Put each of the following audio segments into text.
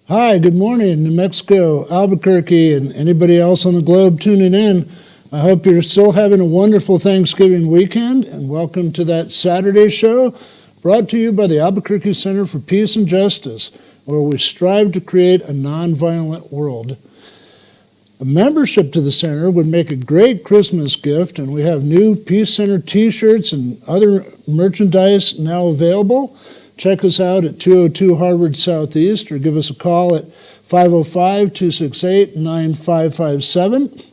Hi, good morning, New Mexico, Albuquerque, and anybody else on the globe tuning in. I hope you're still having a wonderful Thanksgiving weekend, and welcome to that Saturday show brought to you by the Albuquerque Center for Peace and Justice, where we strive to create a nonviolent world. A membership to the center would make a great Christmas gift, and we have new Peace Center t-shirts and other merchandise now available. Check us out at 202 Harvard Southeast or give us a call at 505-268-9557.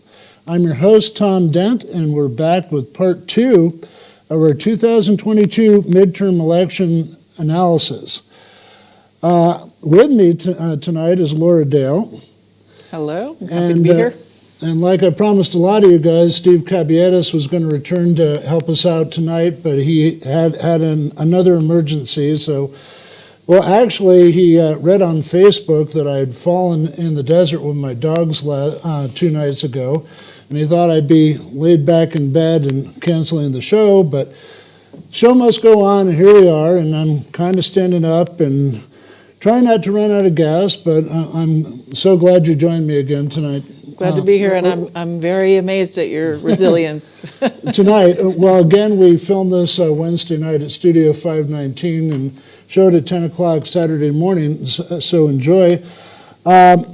I'm your host, Tom Dent, and we're back with part 2 of our 2022 midterm election analysis. With me tonight is Lara Dale. Hello, happy to be here. And like I promised a lot of you guys, Steve Cabietis was going to return to help us out tonight, but he had another emergency. So, well, actually, he read on Facebook that I had fallen in the desert with my dogs 2 nights ago, and he thought I'd be laid back in bed and canceling the show, but show must go on, and here we are, and I'm kind of standing up and trying not to run out of gas, but I'm so glad you joined me again tonight. Glad to be here, and I'm very amazed at your resilience. Tonight, well, again, we filmed this Wednesday night at Studio 519 and showed at 10 o'clock Saturday morning, so enjoy. Our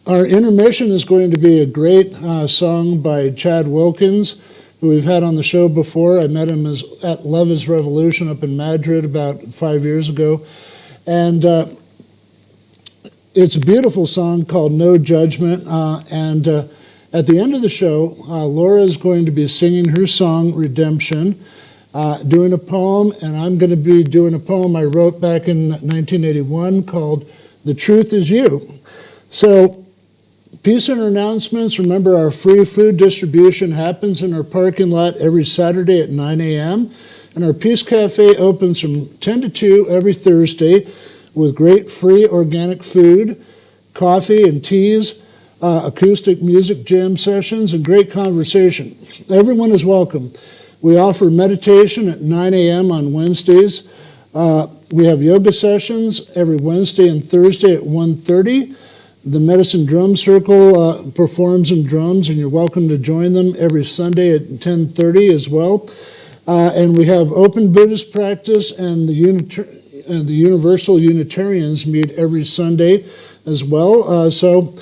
intermission is going to be a great song by Chad Wilkins, who we've had on the show before. I met him at Love is Revolution up in Madrid about 5 years ago. And it's a beautiful song called No Judgment. And at the end of the show, Laura is going to be singing her song, Redemption, doing a poem, and I'm going to be doing a poem I wrote back in 1981 called The Truth Is You. So, Peace Center announcements. Remember, our free food distribution happens in our parking lot every Saturday at 9 a.m., and our Peace Cafe opens from 10 to 2 every Thursday with great free organic food, coffee and teas, acoustic music jam sessions, and great conversation. Everyone is welcome. We offer meditation at 9 a.m. on Wednesdays. We have yoga sessions every Wednesday and Thursday at 1:30. The Medicine Drum Circle performs in drums, and you're welcome to join them every Sunday at 10:30 as well. And we have open Buddhist practice, and the Universal Unitarians meet every Sunday as well. So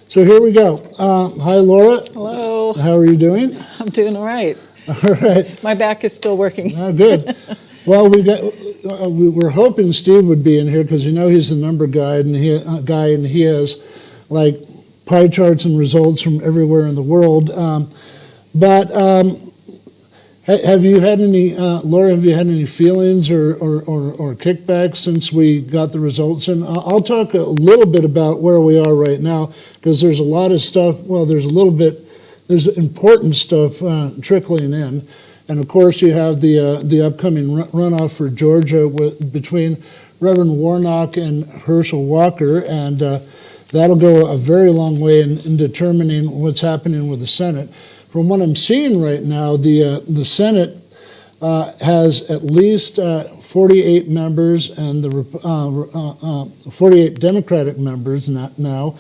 here we go. Hi, Laura. Hello. How are you doing? I'm doing all right. All right. My back is still working. Oh, good. Well, we were hoping Steve would be in here because he's the number guy, and he has like pie charts and results from everywhere in the world. Have you had any, Laura, have you had any feelings or kickbacks since we got the results in? I'll talk a little bit about where we are right now, because there's a lot of stuff, there's important stuff trickling in. And of course you have the upcoming runoff for Georgia between Reverend Warnock and Herschel Walker, and that'll go a very long way in determining what's happening with the Senate. From what I'm seeing right now, the Senate has at least 48 members, and the 48 Democratic members now,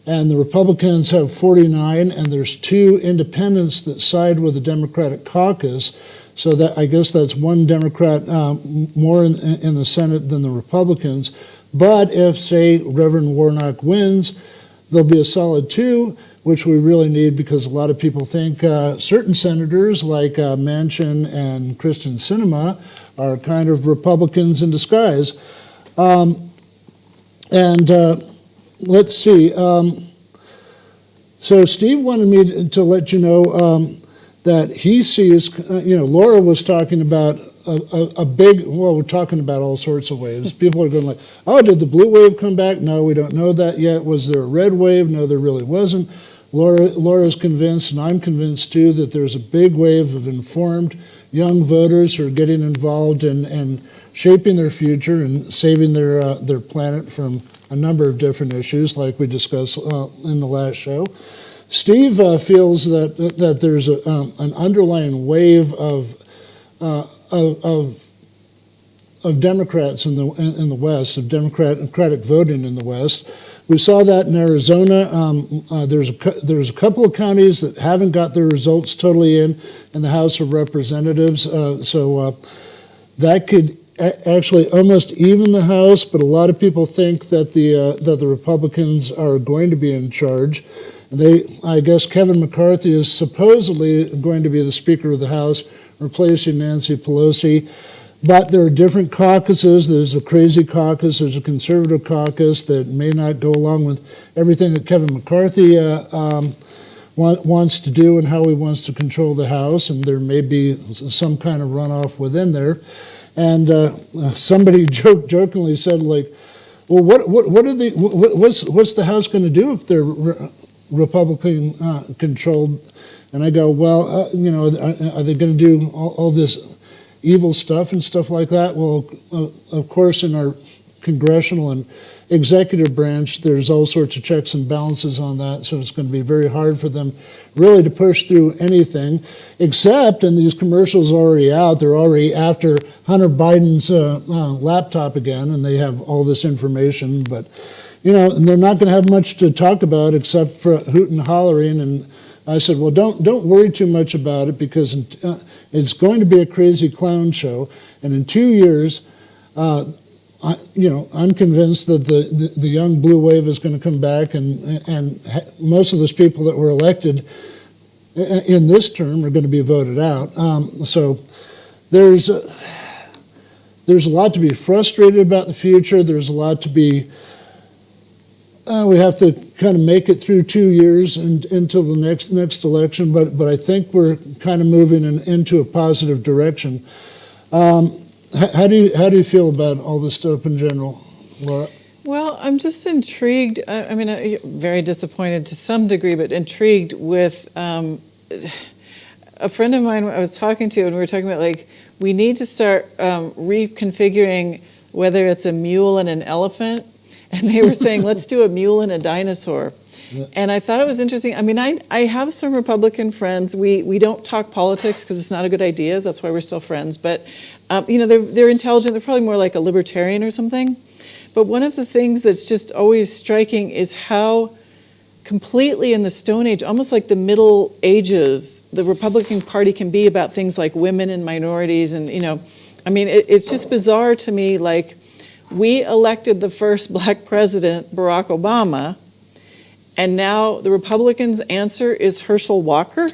and the Republicans have 49, and there's 2 independents that side with the Democratic caucus. So that I guess that's 1 Democrat more in the Senate than the Republicans. But if, say, Reverend Warnock wins, there'll be a solid 2. Which we really need, because a lot of people think certain senators like Manchin and Kristen Sinema are kind of Republicans in disguise. And let's see. So Steve wanted me to let you know that he sees, Laura was talking about a big, well, we're talking about all sorts of waves. People are going like, oh, did the blue wave come back? No, we don't know that yet. Was there a red wave? No, there really wasn't. Laura's convinced, and I'm convinced too, that there's a big wave of informed young voters who are getting involved in shaping their future and saving their planet from a number of different issues, like we discussed in the last show. Steve feels that there's an underlying wave of Democrats in the West, of Democratic voting in the West. We saw that in Arizona. There's a couple of counties that haven't got their results totally in the House of Representatives, so that could actually almost even the House. But a lot of people think that the Republicans are going to be in charge. I guess Kevin McCarthy is supposedly going to be the Speaker of the House, replacing Nancy Pelosi. But there are different caucuses. There's a crazy caucus. There's a conservative caucus that may not go along with everything that Kevin McCarthy wants to do and how he wants to control the House. And there may be some kind of runoff within there. And somebody jokingly said, like, well, what's the House going to do if they're Republican controlled? And I go, well, are they going to do all this evil stuff and stuff like that? Well, of course, in our congressional and executive branch, there's all sorts of checks and balances on that, so it's going to be very hard for them really to push through anything, except, and these commercials are already out, they're already after Hunter Biden's laptop again, and they have all this information, but, and they're not going to have much to talk about except for hooting and hollering. And I said, well, don't worry too much about it, because it's going to be a crazy clown show, and in 2 years, I'm convinced that the young blue wave is going to come back, and most of those people that were elected in this term are going to be voted out. So there's a lot to be frustrated about the future. There's a lot to be. We have to kind of make it through 2 years until the next election, but I think we're kind of moving into a positive direction. How do you feel about all this stuff in general, Laura? Well, I'm just intrigued. I mean, very disappointed to some degree, but intrigued with a friend of mine I was talking to, and we were talking about, like, we need to start reconfiguring whether it's a mule and an elephant. And they were saying, let's do a mule and a dinosaur. Yeah. And I thought it was interesting. I mean, I have some Republican friends. We don't talk politics because it's not a good idea. That's why we're still friends. But, they're intelligent. They're probably more like a libertarian or something. But one of the things that's just always striking is how completely in the Stone Age, almost like the Middle Ages, the Republican Party can be about things like women and minorities. And, it's just bizarre to me, like, we elected the first black president, Barack Obama, and now the Republicans' answer is Herschel Walker.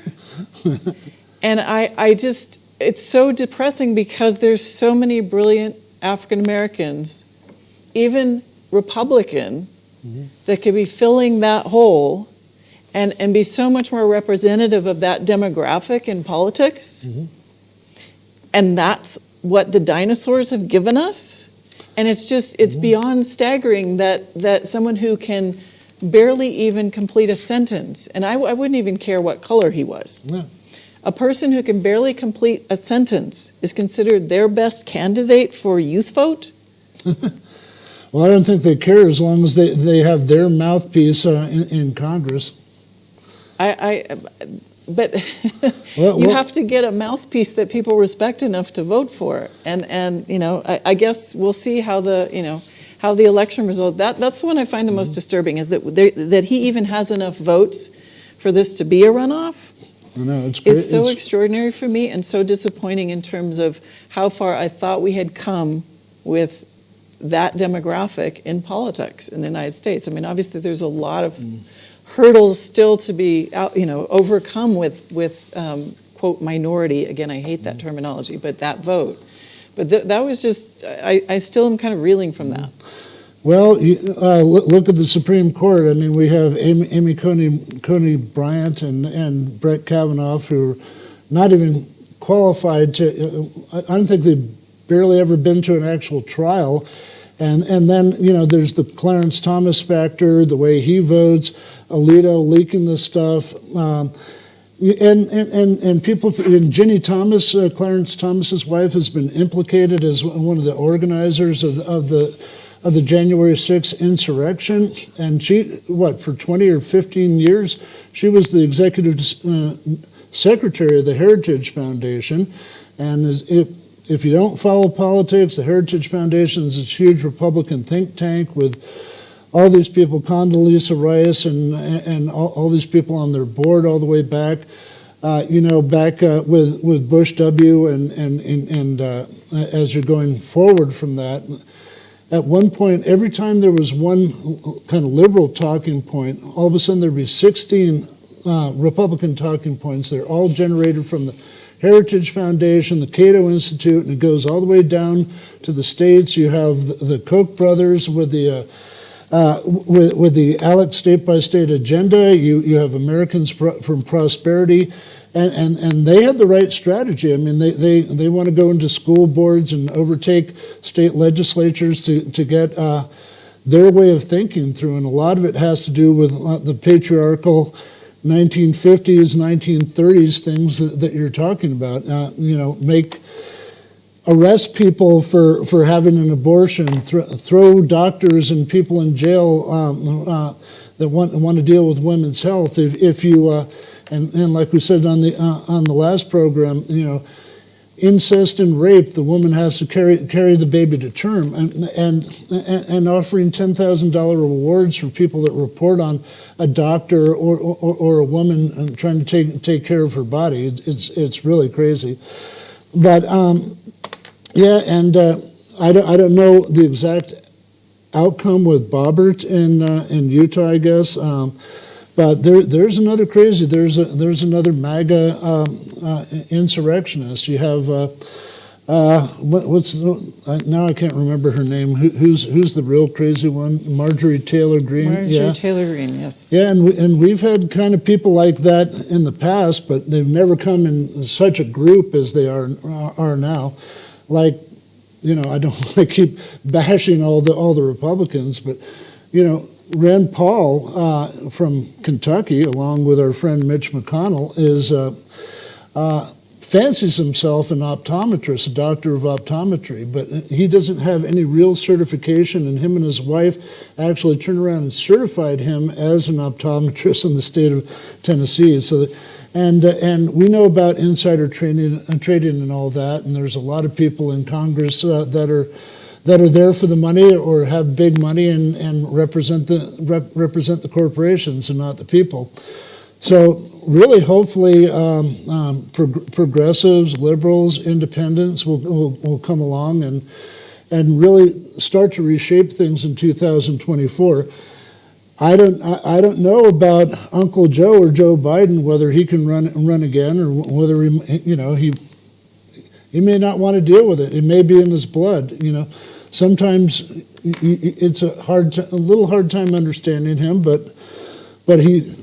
And I just, it's so depressing because there's so many brilliant African Americans, even Republican, that could be filling that hole and be so much more representative of that demographic in politics. And that's what the dinosaurs have given us. And it's beyond staggering that someone who can barely even complete a sentence, and I wouldn't even care what color he was. Yeah. A person who can barely complete a sentence is considered their best candidate for youth vote? Well, I don't think they care as long as they have their mouthpiece in Congress. But you have to get a mouthpiece that people respect enough to vote for, and I guess we'll see how the election result. That's the one I find the most disturbing, is that he even has enough votes for this to be a runoff. I know, it's great. It's so extraordinary for me, and so disappointing in terms of how far I thought we had come with that demographic in politics in the United States. I mean, obviously there's a lot of hurdles still to be overcome with quote, minority. Again, I hate that terminology, but that vote. But that was just, I still am kind of reeling from that. Well, look at the Supreme Court. I mean, we have Amy Coney Bryant and Brett Kavanaugh, who are not even qualified to, I don't think they've barely ever been to an actual trial. And then, you know, there's the Clarence Thomas factor, the way he votes, Alito leaking the stuff. And people, and Ginny Thomas, Clarence Thomas's wife, has been implicated as one of the organizers of the January 6th insurrection. And she, for 20 or 15 years, she was the executive secretary of the Heritage Foundation. And if you don't follow politics, the Heritage Foundation is this huge Republican think tank with all these people, Condoleezza Rice and all these people on their board all the way back. Back with Bush W. and as you're going forward from that, at one point, every time there was one kind of liberal talking point, all of a sudden there'd be 16 Republican talking points. They're all generated from the Heritage Foundation, the Cato Institute, and it goes all the way down to the states. You have the Koch brothers with the ALEC state-by-state agenda. You have Americans from Prosperity, and they have the right strategy. I mean, they want to go into school boards and overtake state legislatures to get their way of thinking through, and a lot of it has to do with the patriarchal 1950s, 1930s things that you're talking about. Arrest people for having an abortion, throw doctors and people in jail that want to deal with women's health. If you and like we said on the last program, incest and rape, the woman has to carry the baby to term, and offering $10,000 rewards for people that report on a doctor or a woman trying to take care of her body. It's really crazy, but. I don't know the exact outcome with Boebert in Utah, I guess, but there's another crazy. There's another MAGA insurrectionist. You have now I can't remember her name. Who's the real crazy one? Marjorie Taylor Greene. Taylor Greene, yes. Yeah, and we've had kind of people like that in the past, but they've never come in such a group as they are now. Like, I don't want to keep bashing all the Republicans, but, Rand Paul from Kentucky, along with our friend Mitch McConnell, fancies himself an optometrist, a doctor of optometry, but he doesn't have any real certification, and him and his wife actually turned around and certified him as an optometrist in the state of Tennessee. So. And we know about insider trading and all that, and there's a lot of people in Congress that are there for the money or have big money and represent the corporations and not the people. So really, hopefully, progressives, liberals, independents will come along and really start to reshape things in 2024. I don't know about Uncle Joe or Joe Biden, whether he can run again or whether he may not want to deal with it. It may be in his blood. Sometimes it's a little hard time understanding him, but he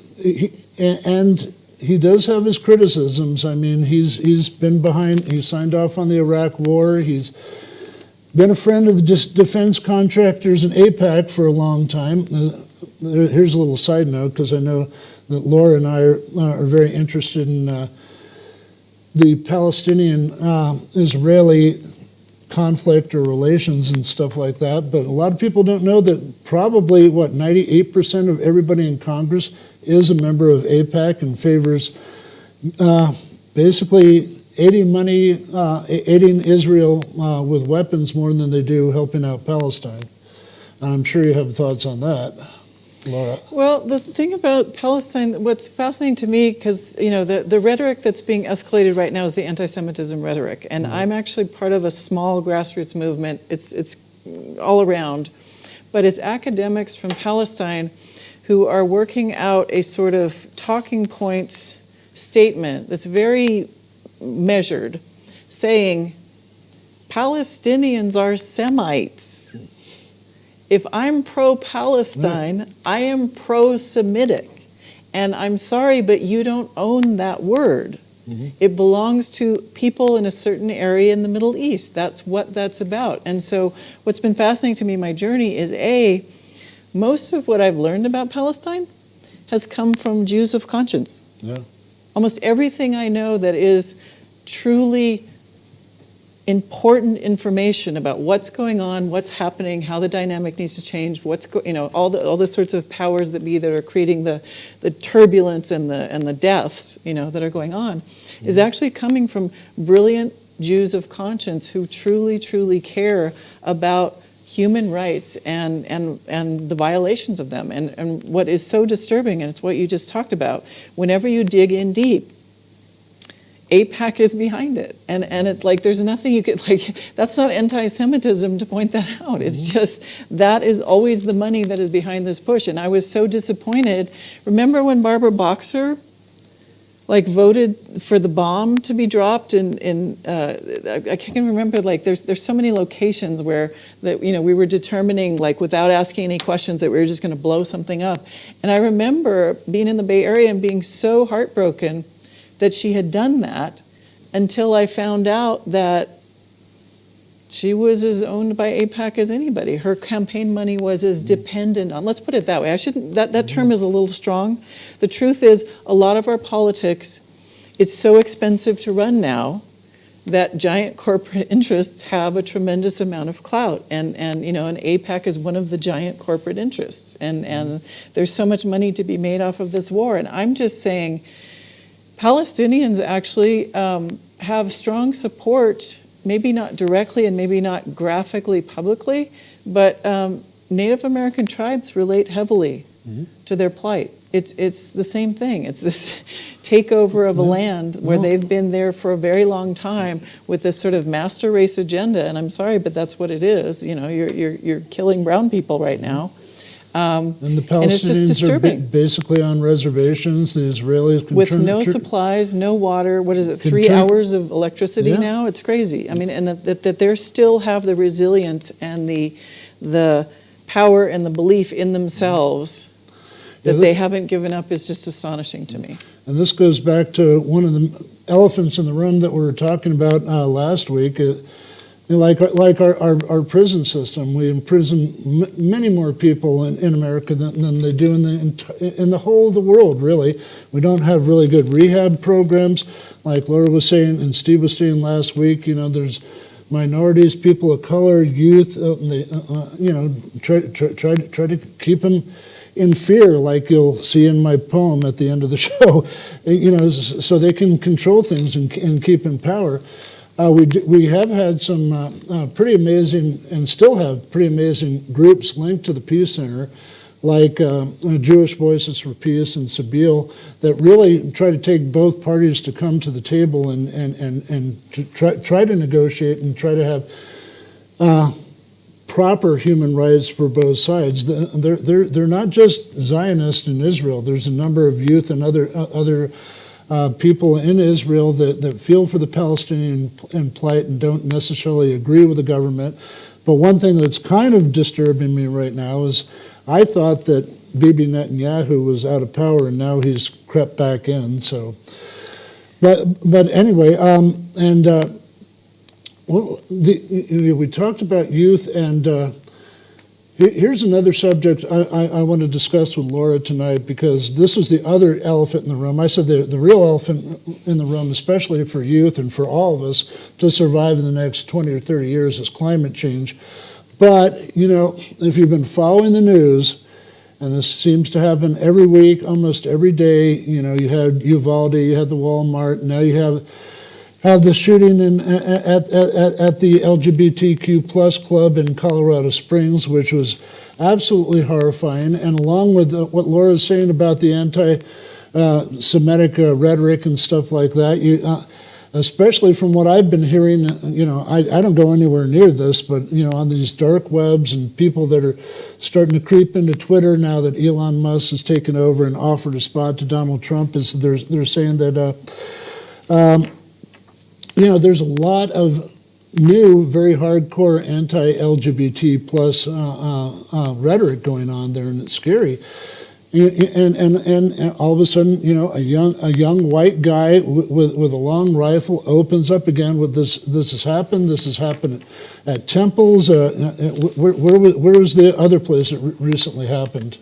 does have his criticisms. I mean, he's been behind. He signed off on the Iraq War. He's been a friend of the defense contractors in AIPAC for a long time. Here's a little side note, because I know that Laura and I are very interested in the Palestinian-Israeli conflict or relations and stuff like that. But a lot of people don't know that probably, 98% of everybody in Congress is a member of AIPAC and favors basically aiding Israel with weapons more than they do helping out Palestine. And I'm sure you have thoughts on that, Laura. Well, the thing about Palestine, what's fascinating to me, because the rhetoric that's being escalated right now is the anti-Semitism rhetoric, and I'm actually part of a small grassroots movement. It's all around, but it's academics from Palestine who are working out a sort of talking points statement that's very measured, saying Palestinians are Semites. If I'm pro-Palestine, I am pro-Semitic. And I'm sorry, but you don't own that word. It belongs to people in a certain area in the Middle East. That's what that's about. And so what's been fascinating to me in my journey is, most of what I've learned about Palestine has come from Jews of conscience. Yeah. Almost everything I know that is truly important information about what's going on, what's happening, how the dynamic needs to change, all the sorts of powers that be that are creating the turbulence and the deaths, that are going on, is actually coming from brilliant Jews of conscience who truly, truly care about human rights and the violations of them. And what is so disturbing, and it's what you just talked about, whenever you dig in deep, AIPAC is behind it. And it, there's nothing you could, that's not anti-Semitism to point that out. It's just, that is always the money that is behind this push. And I was so disappointed. Remember when Barbara Boxer, voted for the bomb to be dropped I can't remember, there's so many locations where, we were determining, without asking any questions, that we were just going to blow something up. And I remember being in the Bay Area and being so heartbroken that she had done that, until I found out that she was as owned by AIPAC as anybody. Her campaign money was as dependent on, let's put it that way. That term is a little strong. The truth is, a lot of our politics, it's so expensive to run now that giant corporate interests have a tremendous amount of clout. And AIPAC is one of the giant corporate interests. And there's so much money to be made off of this war. And I'm just saying, Palestinians actually have strong support, maybe not directly and maybe not graphically publicly, but Native American tribes relate heavily to their plight. It's the same thing. It's this takeover of a land where they've been there for a very long time with this sort of master race agenda. And I'm sorry, but that's what it is. You're killing brown people right now. And the Palestinians are basically on reservations. The Israelis with no supplies, no water. What is it? 3 hours of electricity now? It's crazy. I mean, and that they still have the resilience and the power and the belief in themselves that they haven't given up is just astonishing to me. And this goes back to one of the elephants in the room that we were talking about last week. Like our prison system, we imprison many more people in America than they do in the whole of the world, really. We don't have really good rehab programs. Like Laura was saying and Steve was saying last week, there's minorities, people of color, youth, try to keep them in fear, like you'll see in my poem at the end of the show, so they can control things and keep in power. We have had some pretty amazing, and still have pretty amazing groups linked to the Peace Center, like Jewish Voices for Peace and Sabeel, that really try to take both parties to come to the table and to try to negotiate and try to have proper human rights for both sides. They're not just Zionists in Israel. There's a number of youth and other people in Israel that feel for the Palestinian plight and don't necessarily agree with the government. But one thing that's kind of disturbing me right now is I thought that Bibi Netanyahu was out of power and now he's crept back in. So, but anyway, we talked about youth, and here's another subject I want to discuss with Laura tonight, because this is the other elephant in the room. I said the real elephant in the room, especially for youth and for all of us to survive in the next 20 or 30 years, is climate change. But, if you've been following the news, and this seems to happen every week, almost every day, you had Uvalde, you had the Walmart, now you have the shooting at the LGBTQ plus club in Colorado Springs, which was absolutely horrifying. And along with what Laura's saying about the anti-Semitic rhetoric and stuff like that, especially from what I've been hearing, I don't go anywhere near this, but on these dark webs and people that are starting to creep into Twitter now that Elon Musk has taken over and offered a spot to Donald Trump, they're saying that there's a lot of new, very hardcore anti-LGBT plus rhetoric going on there, and it's scary. And all of a sudden, you know, a young white guy with a long rifle opens up again with this. This has happened at temples. Where was the other place it recently happened?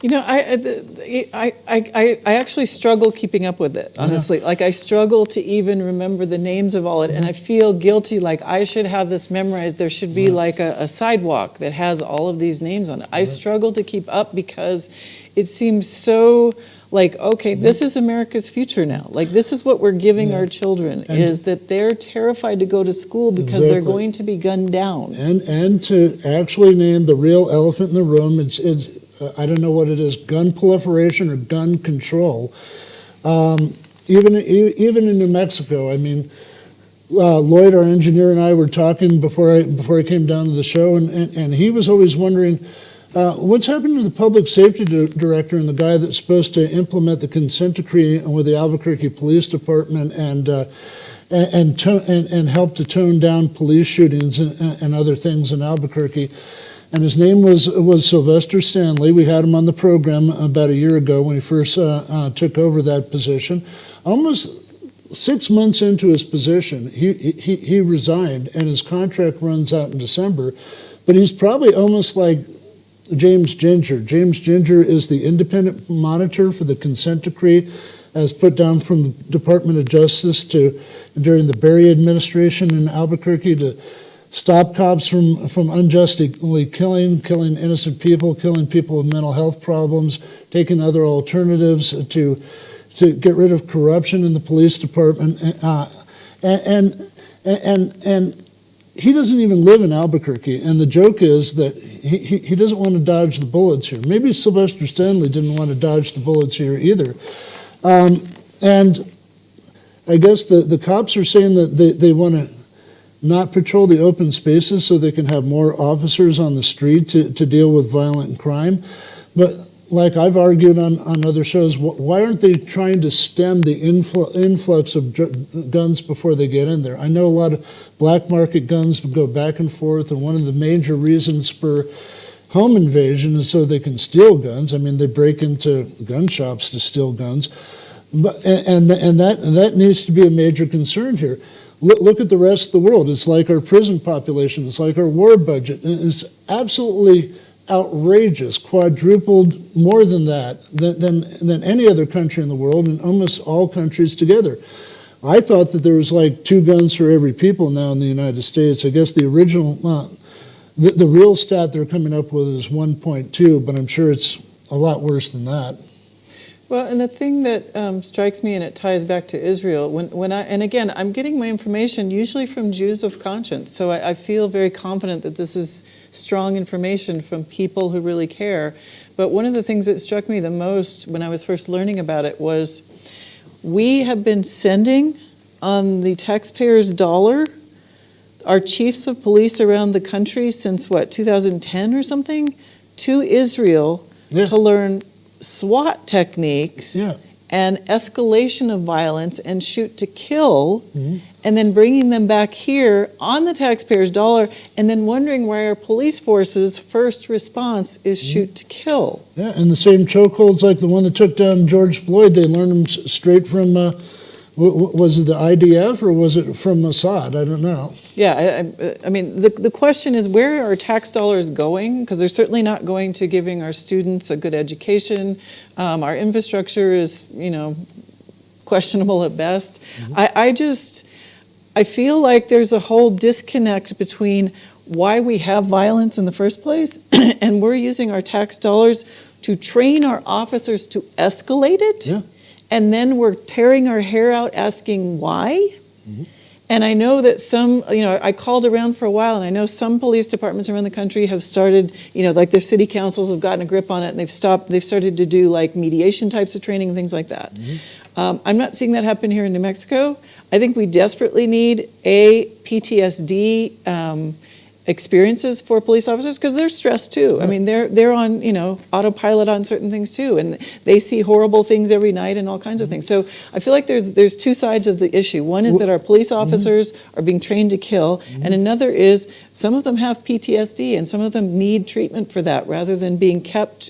You know, I actually struggle keeping up with it, honestly. Like, I struggle to even remember the names of all it, and I feel guilty, like I should have this memorized. There should be like a sidewalk that has all of these names on it. I struggle to keep up because it seems so like, okay, this is America's future now. Like, this is what we're giving our children, is that they're terrified to go to school because they're going to be gunned down. And to actually name the real elephant in the room, it's I don't know what it is, gun proliferation or gun control. Even in New Mexico, I mean, Lloyd, our engineer, and I were talking before I came down to the show, and he was always wondering, what's happened to the public safety director and the guy that's supposed to implement the consent decree with the Albuquerque Police Department and help to tone down police shootings and other things in Albuquerque? And his name was Sylvester Stanley. We had him on the program about a year ago when he first took over that position. Almost 6 months into his position, he resigned, and his contract runs out in December. But he's probably almost like James Ginger. James Ginger is the independent monitor for the consent decree, as put down from the Department of Justice during the Berry administration in Albuquerque to stop cops from unjustly killing innocent people, killing people with mental health problems, taking other alternatives to get rid of corruption in the police department. And he doesn't even live in Albuquerque. And the joke is that he doesn't want to dodge the bullets here. Maybe Sylvester Stanley didn't want to dodge the bullets here either. And I guess the cops are saying that they want to not patrol the open spaces so they can have more officers on the street to deal with violent crime. But like I've argued on other shows, why aren't they trying to stem the influx of guns before they get in there? I know a lot of black market guns go back and forth, and one of the major reasons for home invasion is so they can steal guns. I mean, they break into gun shops to steal guns. And that needs to be a major concern here. Look at the rest of the world. It's like our prison population. It's like our war budget. It's absolutely outrageous, quadrupled more than that, than any other country in the world, and almost all countries together. I thought that there was like 2 guns for every people now in the United States. I guess the original, the real stat they're coming up with is 1.2, but I'm sure it's a lot worse than that. Well, and the thing that strikes me, and it ties back to Israel, and again, I'm getting my information usually from Jews of conscience, so I feel very confident that this is strong information from people who really care. But one of the things that struck me the most when I was first learning about it was we have been sending on the taxpayers' dollar our chiefs of police around the country since, 2010 or something, to Israel to learn SWAT techniques and escalation of violence and shoot to kill, and then bringing them back here on the taxpayers' dollar, and then wondering why our police force's first response is shoot to kill. Yeah, and the same chokeholds like the one that took down George Floyd, they learned them straight from, was it the IDF or was it from Mossad? I don't know. Yeah, I mean, the question is, where are our tax dollars going? Because they're certainly not going to giving our students a good education. Our infrastructure is, questionable at best. I feel like there's a whole disconnect between why we have violence in the first place and we're using our tax dollars to train our officers to escalate it. Yeah. And then we're tearing our hair out asking why. And I know that some, I called around for a while, and I know some police departments around the country have started, like their city councils have gotten a grip on it, and they've started to do like mediation types of training and things like that. I'm not seeing that happen here in New Mexico. I think we desperately need a PTSD experiences for police officers because they're stressed too. I mean, they're on, autopilot on certain things too, and they see horrible things every night and all kinds of things. So I feel like there's two sides of the issue. One is that our police officers are being trained to kill, and another is some of them have PTSD and some of them need treatment for that rather than being kept,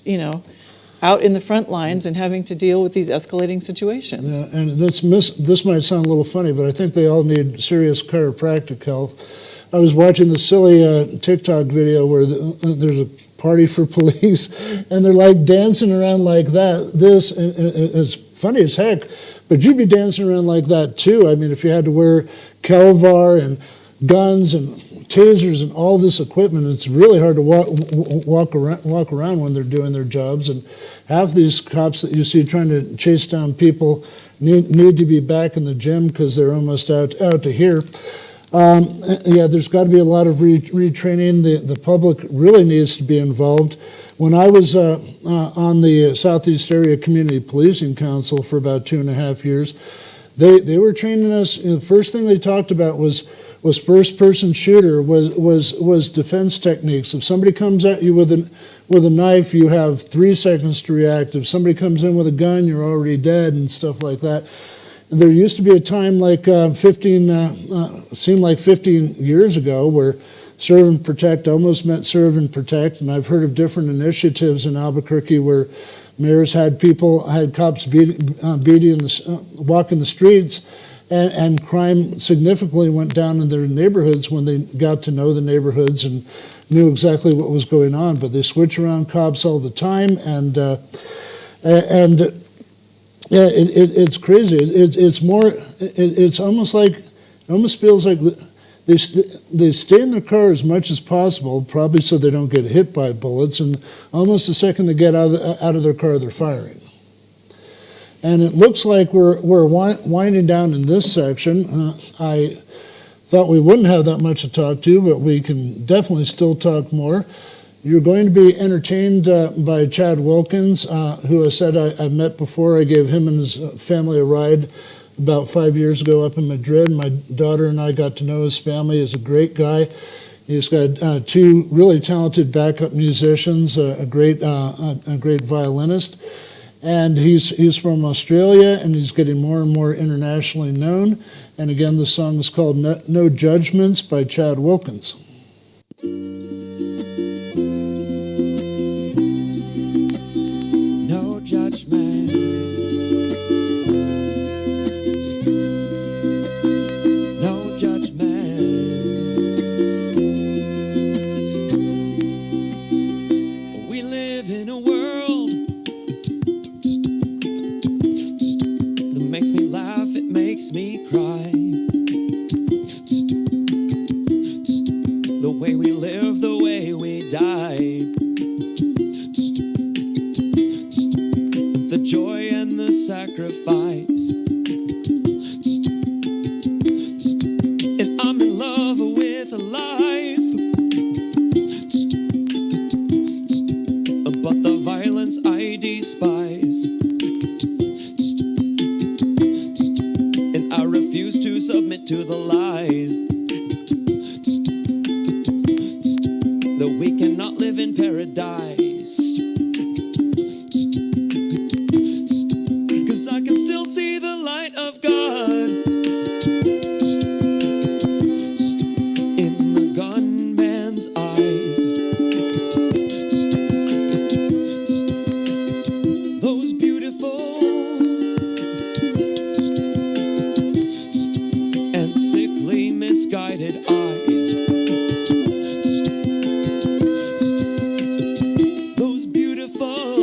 out in the front lines and having to deal with these escalating situations. Yeah, and this might sound a little funny, but I think they all need serious chiropractic health. I was watching the silly TikTok video where there's a party for police, and they're like dancing around like that. This is funny as heck, but you'd be dancing around like that too. I mean, if you had to wear Kelvar and guns and tasers and all this equipment, it's really hard to walk around when they're doing their jobs. And half these cops that you see trying to chase down people need to be back in the gym because they're almost out to here. There's got to be a lot of retraining. The public really needs to be involved. When I was on the Southeast Area Community Policing Council for about 2.5 years, they were training us. The first thing they talked about was first-person shooter, was defense techniques. If somebody comes at you with a knife, you have 3 seconds to react. If somebody comes in with a gun, you're already dead and stuff like that. There used to be a time like 15 years ago where serve and protect almost meant serve and protect, and I've heard of different initiatives in Albuquerque where mayors had cops walking the streets, and crime significantly went down in their neighborhoods when they got to know the neighborhoods and knew exactly what was going on. But they switch around cops all the time, and yeah, it's crazy. It almost feels like they stay in their car as much as possible, probably so they don't get hit by bullets, and almost the second they get out of their car, they're firing. And it looks like we're winding down in this section. I thought we wouldn't have that much to talk to, but we can definitely still talk more. You're going to be entertained by Chad Wilkins, who I said I met before. I gave him and his family a ride about 5 years ago up in Madrid. My daughter and I got to know his family. He's a great guy. He's got 2 really talented backup musicians, a great violinist, and he's from Australia, and he's getting more and more internationally known. And again, the song is called No Judgements by Chad Wilkins. No judgment, no judgment. We live in a world that makes me laugh, it makes me cry. The way we live, the way we die. The joy and the sacrifice. And I'm in love with a life. But the violence I despise. And I refuse to submit to the lies. That we cannot live in paradise. I can still see the light of God in the gunman's eyes. Those beautiful and sickly misguided eyes. Those beautiful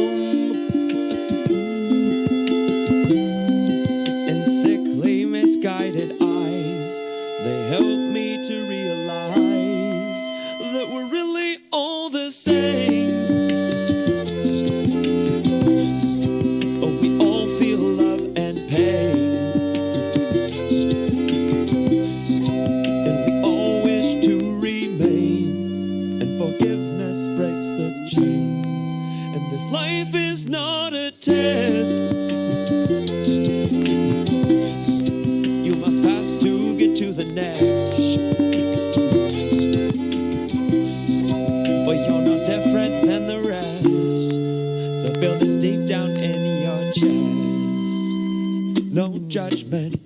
misguided eyes, they help me to realize that we're really all the same. We all feel love and pain, and we all wish to remain, and forgiveness breaks the chains, and this life is not a test. To get to the next. judgment.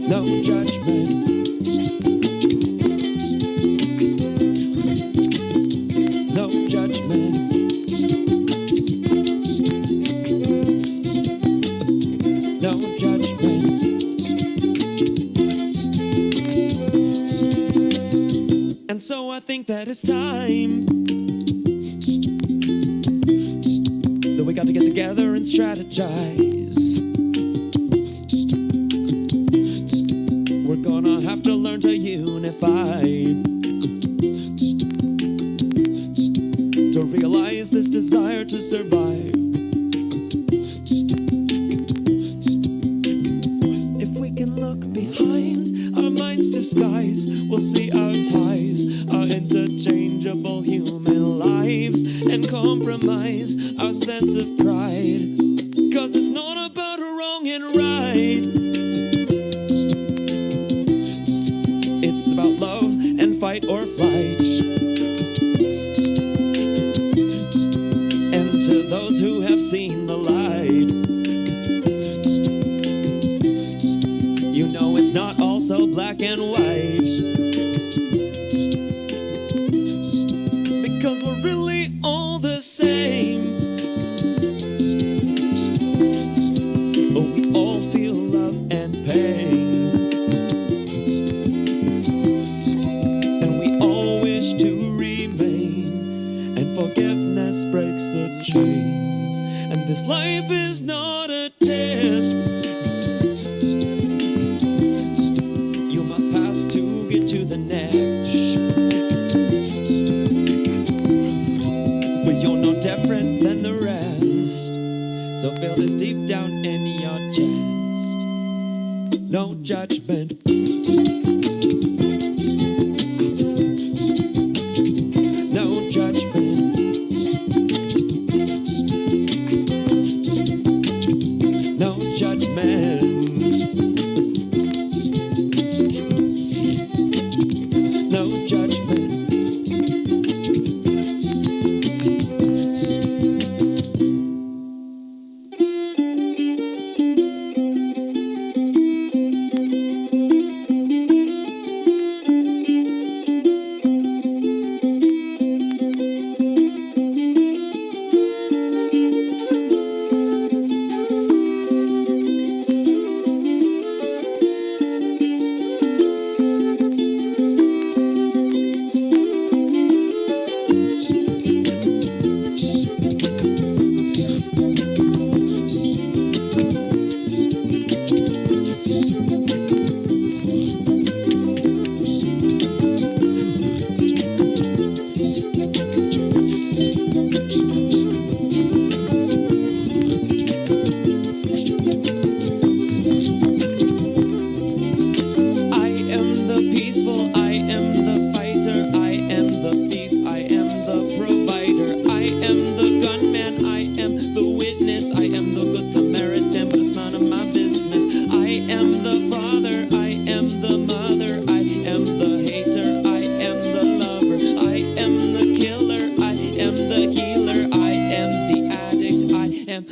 No judgment. No judgment. No judgment. And so I think that it's time that we got to get together and strategize. We're gonna have to learn to unify, to realize this desire to survive. If we can look behind our mind's disguise, we'll see our ties, our interchangeable human lives, and compromise our sense of pride. 'Cause it's not about wrong and right. It's about love and fight or flight. And to those who have seen the light, you know it's not all so black and white. Because we're really all the same. But we all feel love and pain. And we all wish to remain. And forgiveness breaks the chains. And this life is not a test. You must pass to get to the next. For you're no different than the rest. So feel this deep down in your chest. No judgment. No judgment. No judgment. No judgment.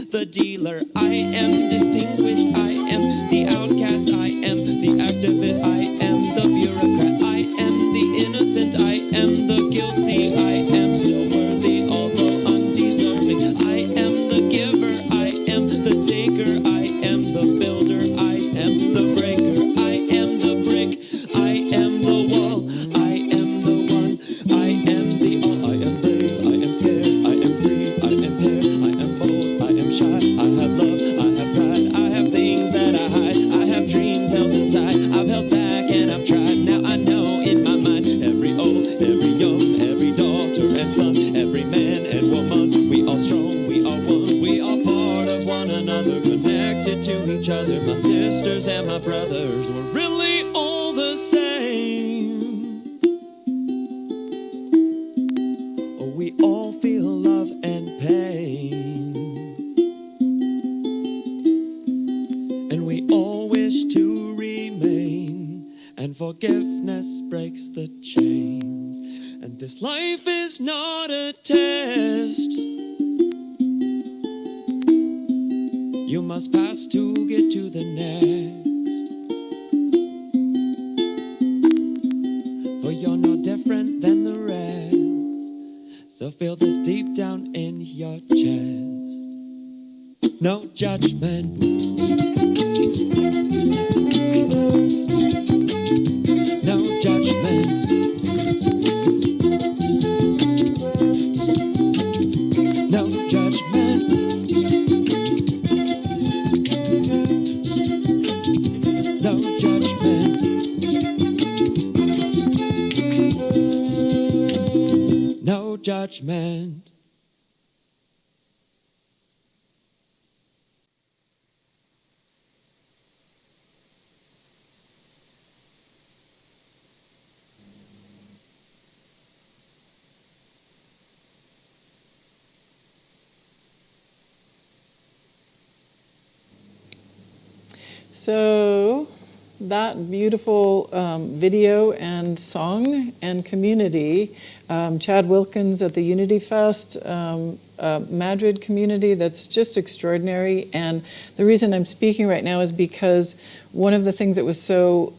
The dealer, I am distinguished, I am the outcast, I am the activist, I am the bureaucrat, I am the innocent, I am the guilty, I am still worthy, although undeserving, I am the giver, I am the taker, I am the builder, I am the breaker, I am the brick, I am the wall, I am the one, I am the all, I am brave, I am scared, I am free, I am here, I am bold, I am shy, I have love, I have pride, I have things that I hide, I have dreams held inside, I've held back and I've tried, now I know in my mind, every old, every young, every daughter and son, every man and woman, we all strong, we all one, we all part of one another, connected to each other, my sisters and my brothers, we're really all the same. Oh, we all feel love and pain. And we all wish to remain. And forgiveness breaks the chains. And this life is not a test. You must pass to get to the next. For you're no different than the rest. So feel this deep down in your chest. No judgment. No judgment. No judgment. No judgment. No judgment. So that beautiful video and song and community, Chad Wilkins at the Unity Fest, Madrid community, that's just extraordinary. And the reason I'm speaking right now is because one of the things that was so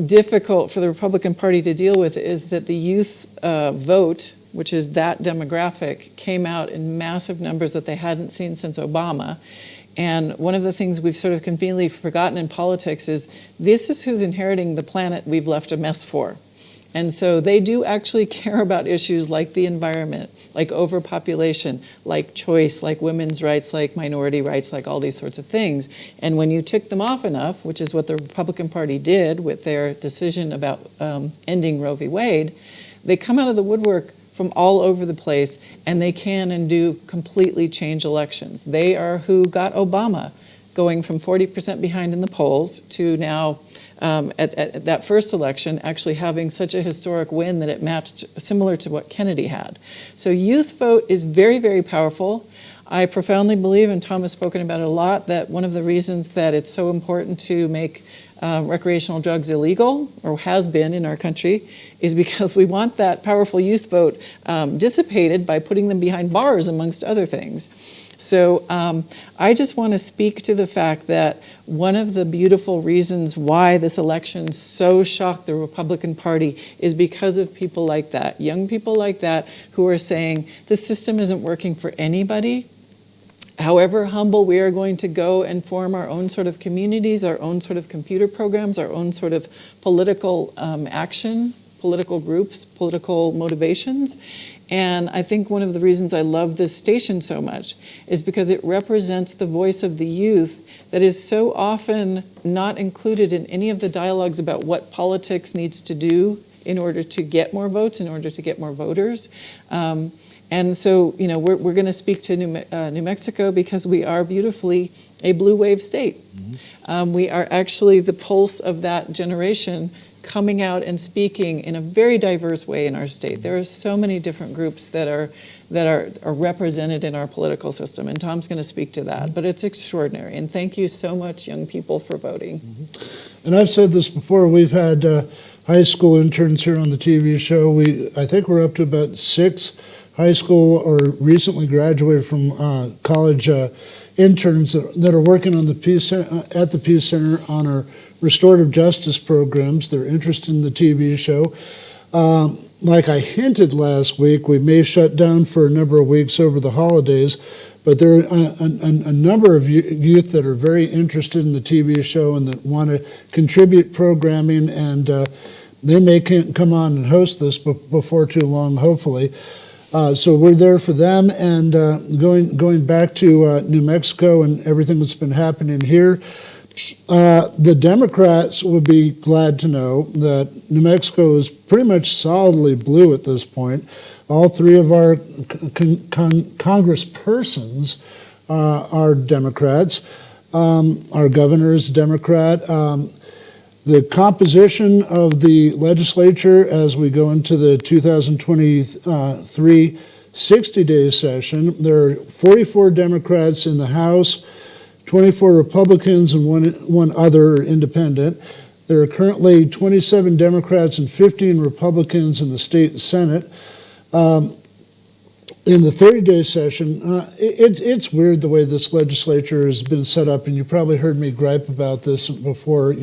difficult for the Republican Party to deal with is that the youth vote, which is that demographic, came out in massive numbers that they hadn't seen since Obama. And one of the things we've sort of conveniently forgotten in politics is this is who's inheriting the planet we've left a mess for. And so they do actually care about issues like the environment, like overpopulation, like choice, like women's rights, like minority rights, like all these sorts of things. And when you tick them off enough, which is what the Republican Party did with their decision about ending Roe v. Wade, they come out of the woodwork from all over the place, and they can and do completely change elections. They are who got Obama going from 40% behind in the polls to now, at that first election, actually having such a historic win that it matched similar to what Kennedy had. So youth vote is very, very powerful. I profoundly believe, and Tom has spoken about it a lot, that one of the reasons that it's so important to make recreational drugs illegal, or has been in our country, is because we want that powerful youth vote dissipated by putting them behind bars, amongst other things. So I just want to speak to the fact that one of the beautiful reasons why this election so shocked the Republican Party is because of people like that, young people like that, who are saying the system isn't working for anybody. However humble, we are going to go and form our own sort of communities, our own sort of computer programs, our own sort of political action, political groups, political motivations. And I think one of the reasons I love this station so much is because it represents the voice of the youth that is so often not included in any of the dialogues about what politics needs to do in order to get more votes, in order to get more voters. And so, you know, we're going to speak to New Mexico because we are beautifully a blue wave state. Mm-hmm. We are actually the pulse of that generation coming out and speaking in a very diverse way in our state. There are so many different groups that are represented in our political system, and Tom's going to speak to that. But it's extraordinary, and thank you so much, young people, for voting. Mm-hmm. And I've said this before, we've had high school interns here on the TV show. I think we're up to about 6 high school or recently graduated from college interns that are working on the Peace at the Peace Center on our restorative justice programs. They're interested in the TV show. Like I hinted last week, we may shut down for a number of weeks over the holidays, but there are a number of youth that are very interested in the TV show and that want to contribute programming, and they may come on and host this before too long, hopefully. So we're there for them, and going back to New Mexico and everything that's been happening here, the Democrats would be glad to know that New Mexico is pretty much solidly blue at this point. All 3 of our congresspersons are Democrats. Our governor is Democrat. The composition of the legislature as we go into the 2023 60-day session, there are 44 Democrats in the House, 24 Republicans, and one other independent. There are currently 27 Democrats and 15 Republicans in the state Senate. in the 30-day session, it's weird the way this legislature has been set up, and you probably heard me gripe about this before.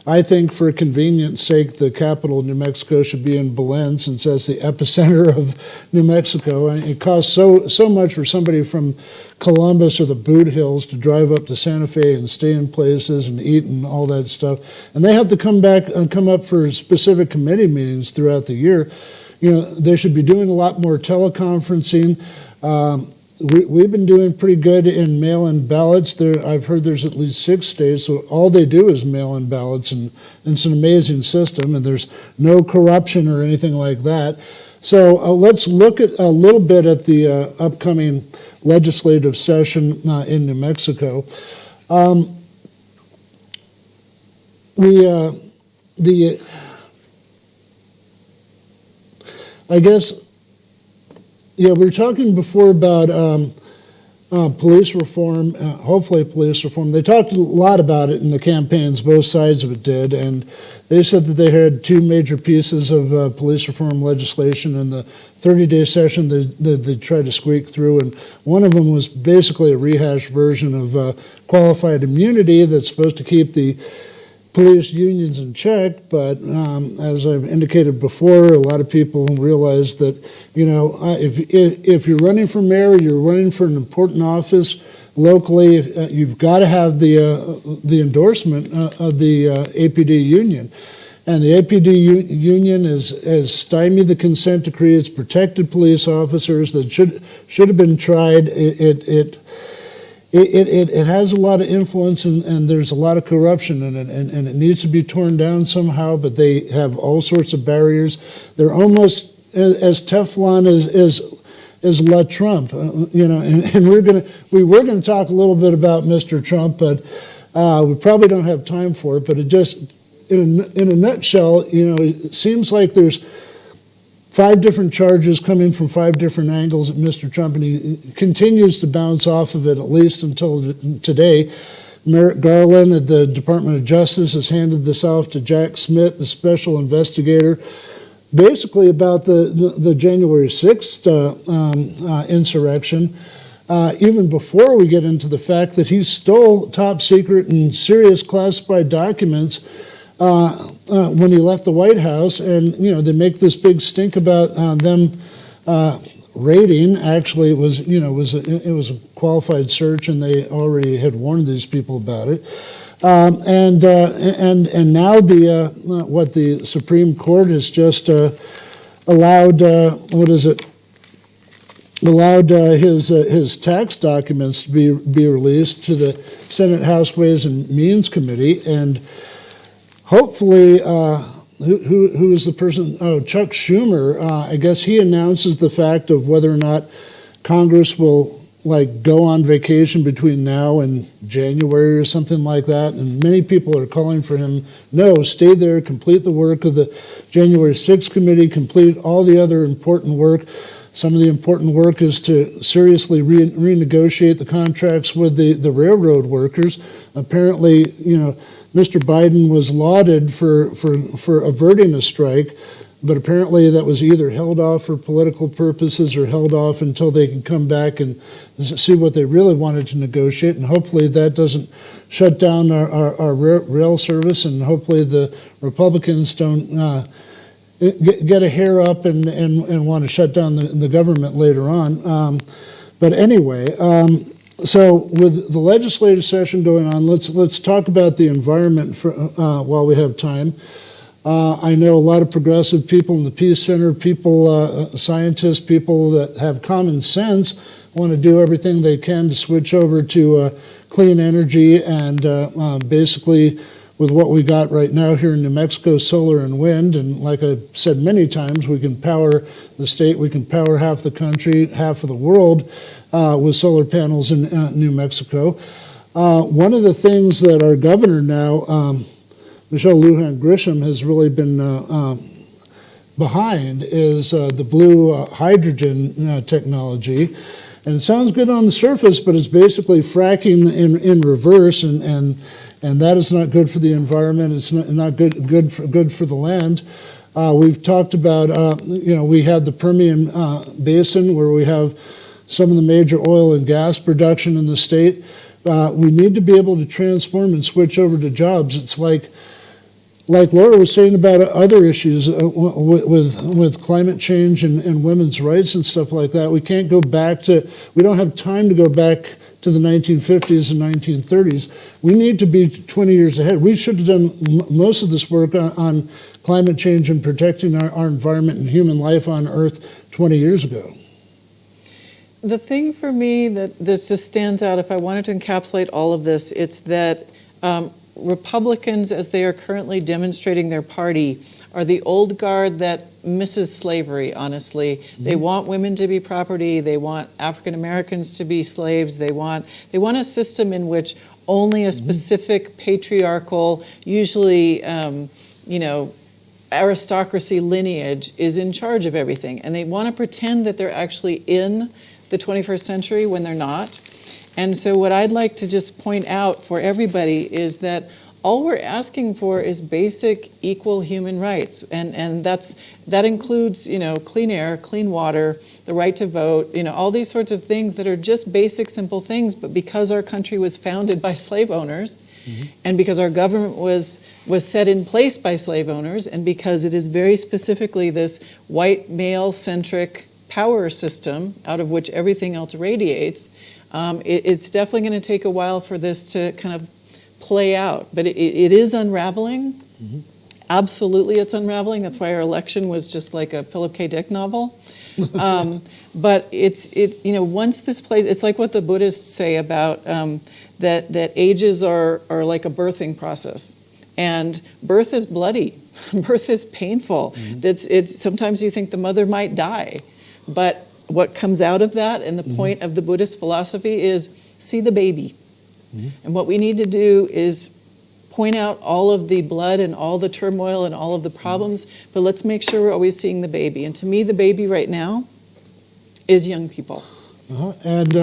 I think for convenience sake, the capital of New Mexico should be in Belen, since that's the epicenter of New Mexico. And it costs so much for somebody from Columbus or the Boot Hills to drive up to Santa Fe and stay in places and eat and all that stuff. And they have to come back and come up for specific committee meetings throughout the year. They should be doing a lot more teleconferencing. We've been doing pretty good in mail-in ballots. I've heard there's at least 6 states, so all they do is mail-in ballots, and it's an amazing system, and there's no corruption or anything like that. So let's look at a little bit at the upcoming legislative session in New Mexico. We were talking before about police reform, hopefully police reform. They talked a lot about it in the campaigns, both sides of it did, and they said that they had 2 major pieces of police reform legislation in the 30-day session they tried to squeak through, and one of them was basically a rehashed version of qualified immunity that's supposed to keep the police unions in check, but as I've indicated before, a lot of people realize that, if you're running for mayor, you're running for an important office locally, you've got to have the endorsement of the APD union. And the APD union has stymied the consent decree. It's protected police officers that should have been tried. It has a lot of influence, and there's a lot of corruption in it, and it needs to be torn down somehow, but they have all sorts of barriers. They're almost as Teflon as La Trump, and we were gonna talk a little bit about Mr. Trump, but we probably don't have time for it, but it just, in a nutshell, it seems like there's 5 different charges coming from 5 different angles at Mr. Trump, and he continues to bounce off of it, at least until today. Merrick Garland at the Department of Justice has handed this off to Jack Smith, the special investigator, basically about the January 6th insurrection, even before we get into the fact that he stole top secret and serious classified documents when he left the White House, and they make this big stink about them raiding. Actually, it was a qualified search, and they already had warned these people about it. And now what the Supreme Court has just allowed his tax documents to be released to the Senate House Ways and Means Committee, and hopefully, who is the person? Oh, Chuck Schumer. I guess he announces the fact of whether or not Congress will go on vacation between now and January or something like that. And many people are calling for him. No, stay there, complete the work of the January 6th committee, complete all the other important work. Some of the important work is to seriously renegotiate the contracts with the railroad workers. Apparently, Mr. Biden was lauded for averting a strike, but apparently that was either held off for political purposes or held off until they can come back and see what they really wanted to negotiate. And hopefully that doesn't shut down our rail service, and hopefully the Republicans don't get a hair up and want to shut down the government later on. But anyway, so with the legislative session going on, let's talk about the environment while we have time. I know a lot of progressive people in the Peace Center, scientists, people that have common sense, want to do everything they can to switch over to clean energy, and basically with what we got right now here in New Mexico, solar and wind. And like I've said many times, we can power the state, we can power half the country, half of the world with solar panels in New Mexico. One of the things that our governor now, Michelle Lujan Grisham, has really been behind is the blue hydrogen technology. And it sounds good on the surface, but it's basically fracking in reverse, and and that is not good for the environment. It's not good for the land. We've talked about, we have the Permian Basin where we have some of the major oil and gas production in the state. We need to be able to transform and switch over to jobs. It's like Laura was saying about other issues with climate change and women's rights and stuff like that. We can't go back we don't have time to go back to the 1950s and 1930s. We need to be 20 years ahead. We should have done most of this work on climate change and protecting our environment and human life on Earth 20 years ago. The thing for me that just stands out, if I wanted to encapsulate all of this, it's that Republicans, as they are currently demonstrating their party, are the old guard that misses slavery, honestly. Mm-hmm. They want women to be property. They want African Americans to be slaves. They want a system in which only a specific patriarchal, usually, aristocracy lineage is in charge of everything. And they want to pretend that they're actually in the 21st century when they're not. And so what I'd like to just point out for everybody is that all we're asking for is basic equal human rights. And that includes, clean air, clean water, the right to vote, all these sorts of things that are just basic, simple things. But because our country was founded by slave owners, mm-hmm. and because our government was set in place by slave owners, and because it is very specifically this white male-centric power system out of which everything else radiates, it's definitely going to take a while for this to kind of play out. But it is unraveling. Mm-hmm. Absolutely, it's unraveling. That's why our election was just like a Philip K. Dick novel. But once this plays, it's like what the Buddhists say about that ages are like a birthing process, and birth is bloody, birth is painful. Mm-hmm. It's sometimes you think the mother might die, but what comes out of that, and the mm-hmm. point of the Buddhist philosophy is see the baby. Mm-hmm. And what we need to do is point out all of the blood and all the turmoil and all of the problems, but let's make sure we're always seeing the baby. And to me, the baby right now is young people. Uh-huh. And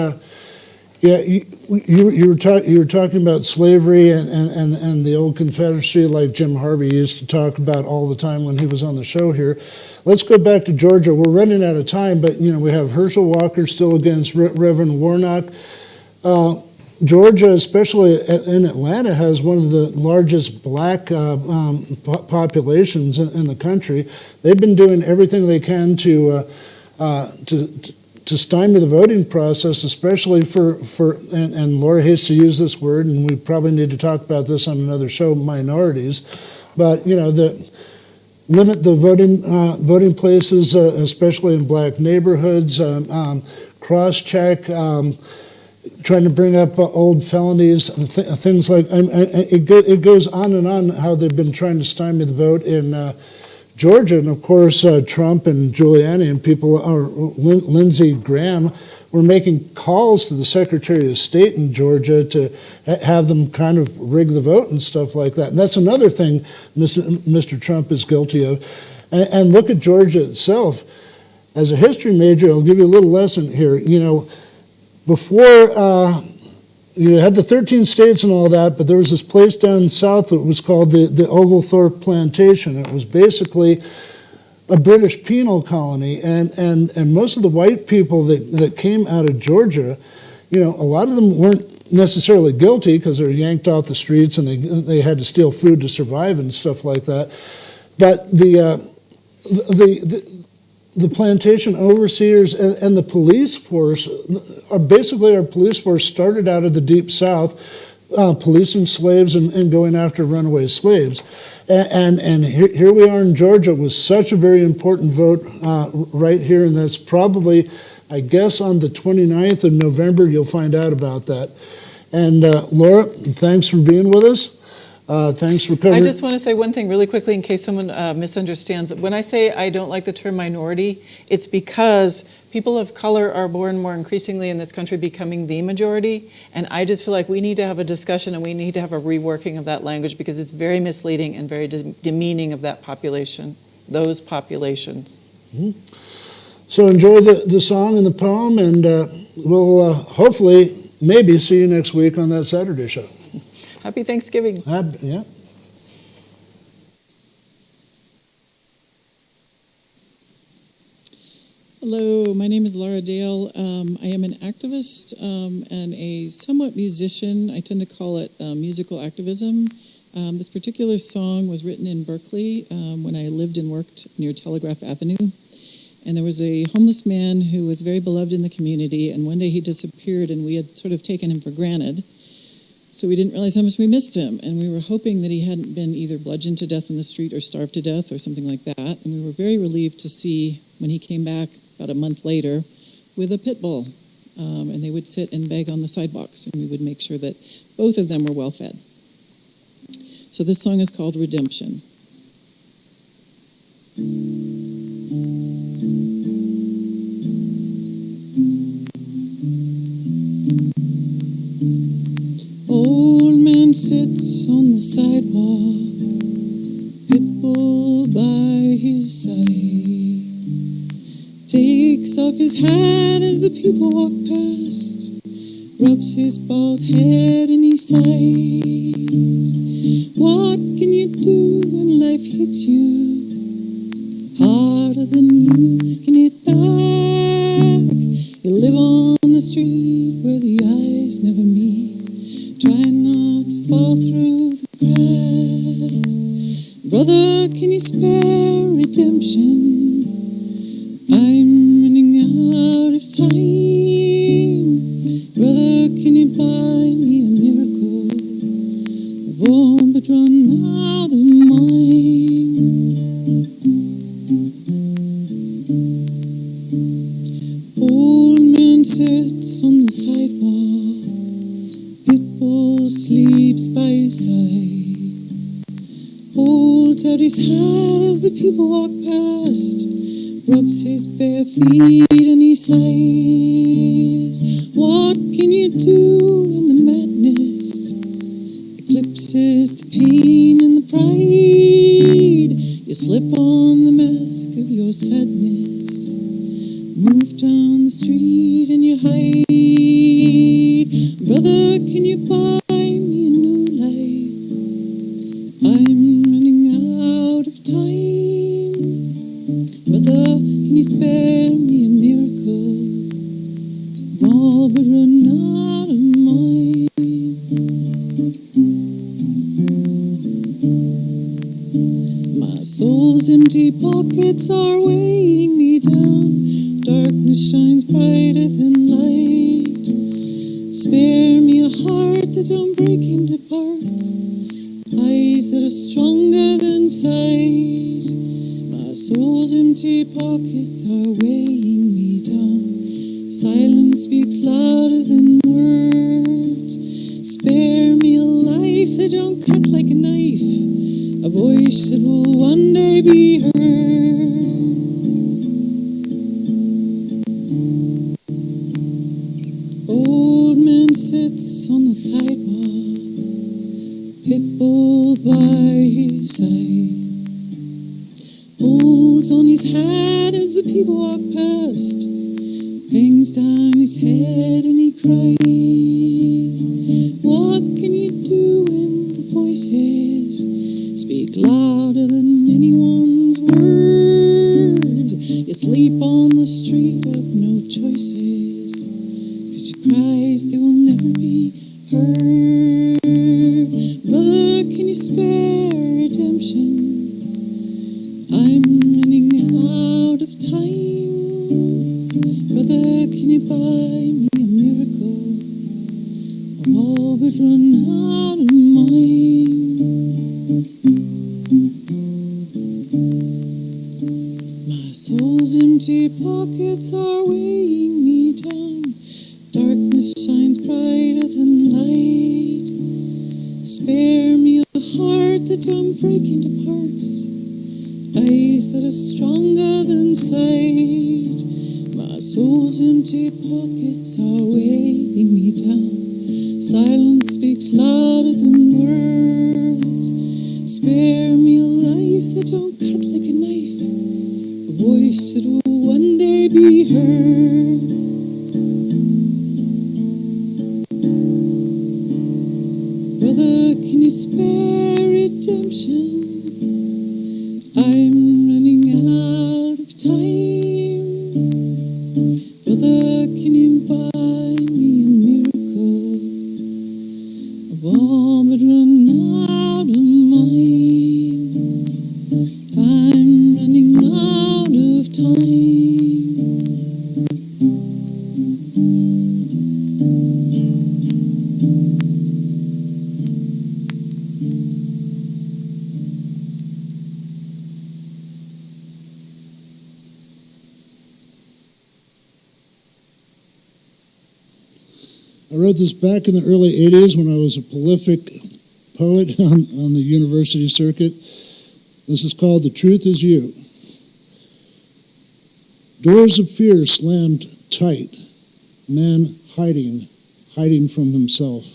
you were talking about slavery and the old Confederacy, like Jim Harvey used to talk about all the time when he was on the show here. Let's go back to Georgia. We're running out of time, but we have Herschel Walker still against Reverend Warnock. Georgia, especially in Atlanta, has one of the largest black populations in the country. They've been doing everything they can to stymie the voting process, especially and Laura hates to use this word, and we probably need to talk about this on another show, minorities. But limit the voting places, especially in black neighborhoods. Cross-check. Trying to bring up old felonies and things like it goes on and on how they've been trying to stymie the vote in Georgia, and of course Trump and Giuliani and people, or Lindsey Graham, were making calls to the Secretary of State in Georgia to have them kind of rig the vote and stuff like that. And that's another thing Mr. Trump is guilty of. And look at Georgia itself. As a history major, I'll give you a little lesson here. Before you had the 13 states and all that, but there was this place down south that was called the Oglethorpe Plantation. It was basically a British penal colony, and most of the white people that came out of Georgia, a lot of them weren't necessarily guilty because they were yanked off the streets and they had to steal food to survive and stuff like that. But the plantation overseers and the police force, our police force started out of the Deep South, policing slaves and going after runaway slaves. And here we are in Georgia with such a very important vote right here, and that's probably, I guess, on the 29th of November, you'll find out about that. And Laura, thanks for being with us. Thanks for covering. I just want to say one thing really quickly in case someone misunderstands. When I say I don't like the term minority, it's because people of color are more and more increasingly in this country becoming the majority, and I just feel like we need to have a discussion and we need to have a reworking of that language because it's very misleading and very demeaning of that population, those populations. Mm-hmm. So enjoy the song and the poem, and we'll hopefully maybe see you next week on that Saturday show. Happy Thanksgiving. Yeah. Hello, my name is Lara Dale. I am an activist and a somewhat musician. I tend to call it musical activism. This particular song was written in Berkeley when I lived and worked near Telegraph Avenue. And there was a homeless man who was very beloved in the community, and one day he disappeared, and we had sort of taken him for granted. So we didn't realize how much we missed him, and we were hoping that he hadn't been either bludgeoned to death in the street or starved to death or something like that. And we were very relieved to see when he came back about a month later with a pit bull. And they would sit and beg on the sidewalks, and we would make sure that both of them were well fed. So this song is called Redemption. Old man sits on the sidewalk, pit bull by his side. Takes off his hat as the people walk past, rubs his bald head and he sighs. What can you do when life hits you harder than you can hit back? You live on the street where the eyes never meet. Try not to fall through the cracks. Brother, can you spare redemption? I'm running out of time. Brother, can you buy me a miracle? I won't but run out of mine. Old man sits on the sidewalk, Pitbull sleeps by his side, holds out his hat as the people walk past, rubs his bare feet and he sighs. What can you do when the madness eclipses the pain and the pride? You slip on the mask of your sadness, move down the street and you hide. Brother, can you buy me a new life? I'm running out of time. Brother, can you spare me a miracle? I've all but run out of mine. My soul's empty pockets are weighing me down. Darkness shines brighter than light. Spare me a heart that don't break into parts, eyes that are stronger than sight. My soul's empty pockets are weighing me down. Silence speaks louder than words. Spare me a life that don't cut like a knife, a voice that will one day be heard. Old man sits on the sidewalk, Pitbull by his side, pulls on his hat as the people walk past, hangs down his head and he cries. What can you do when the voices speak louder than anyone's words? You sleep on the street of no choices, 'cause your cries, they will never be heard. Brother, can you spare redemption? I'm running out of time. Brother, can you buy me a miracle? I've all but run out of mine. My soul's empty pockets are weighing me down. Darkness shines brighter than light. Spare me a heart that don't break into parts, eyes that are stronger than sight. My soul's empty pockets are weighing me down. Silence speaks louder than words. Spare me a life that don't cut like a knife, a voice that will one day be heard. Brother, intermission. I'm running out of time. Brother, can you buy me a miracle? I've all but run out of mine. I'm running out of time. I wrote this back in the early 80s when I was a prolific poet on the university circuit. This is called The Truth Is You. Doors of fear slammed tight, man hiding from himself.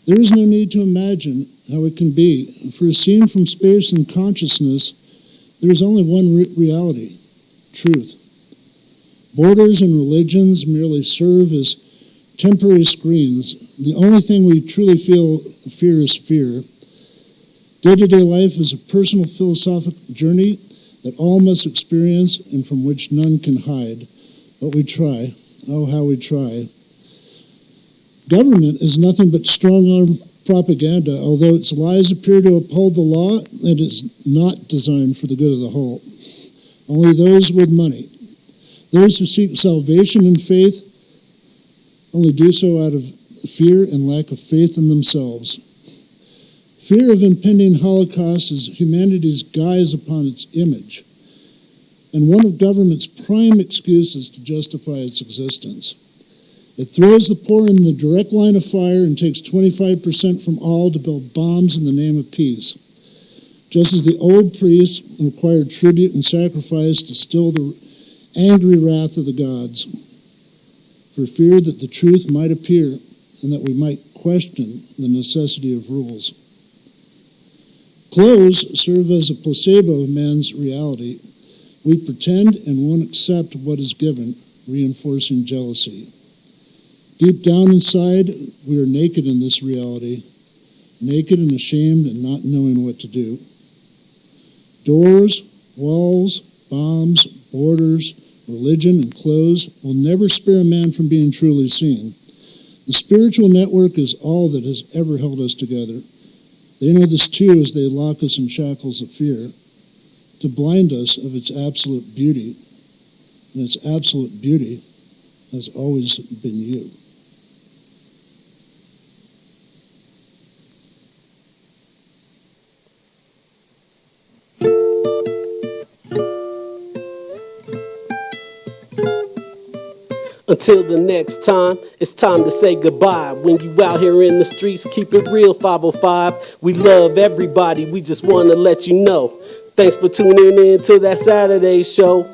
There is no need to imagine how it can be. For a scene from space and consciousness, there is only one reality, truth. Borders and religions merely serve as temporary screens. The only thing we truly fear is fear. Day-to-day life is a personal philosophical journey that all must experience and from which none can hide. But we try. Oh, how we try. Government is nothing but strong-arm propaganda. Although its lies appear to uphold the law, it is not designed for the good of the whole. Only those with money, those who seek salvation and faith, only do so out of fear and lack of faith in themselves. Fear of impending Holocaust is humanity's guise upon its image, and one of government's prime excuses to justify its existence. It throws the poor in the direct line of fire and takes 25% from all to build bombs in the name of peace. Just as the old priests required tribute and sacrifice to still the angry wrath of the gods, for fear that the truth might appear and that we might question the necessity of rules. Clothes serve as a placebo of man's reality. We pretend and won't accept what is given, reinforcing jealousy. Deep down inside, we are naked in this reality, naked and ashamed and not knowing what to do. Doors, walls, bombs, borders, religion, and clothes will never spare a man from being truly seen. The spiritual network is all that has ever held us together. They know this too as they lock us in shackles of fear, to blind us of its absolute beauty. And its absolute beauty has always been you. Until the next time, it's time to say goodbye. When you out here in the streets, keep it real, 505. We love everybody, we just want to let you know. Thanks for tuning in to that Saturday show.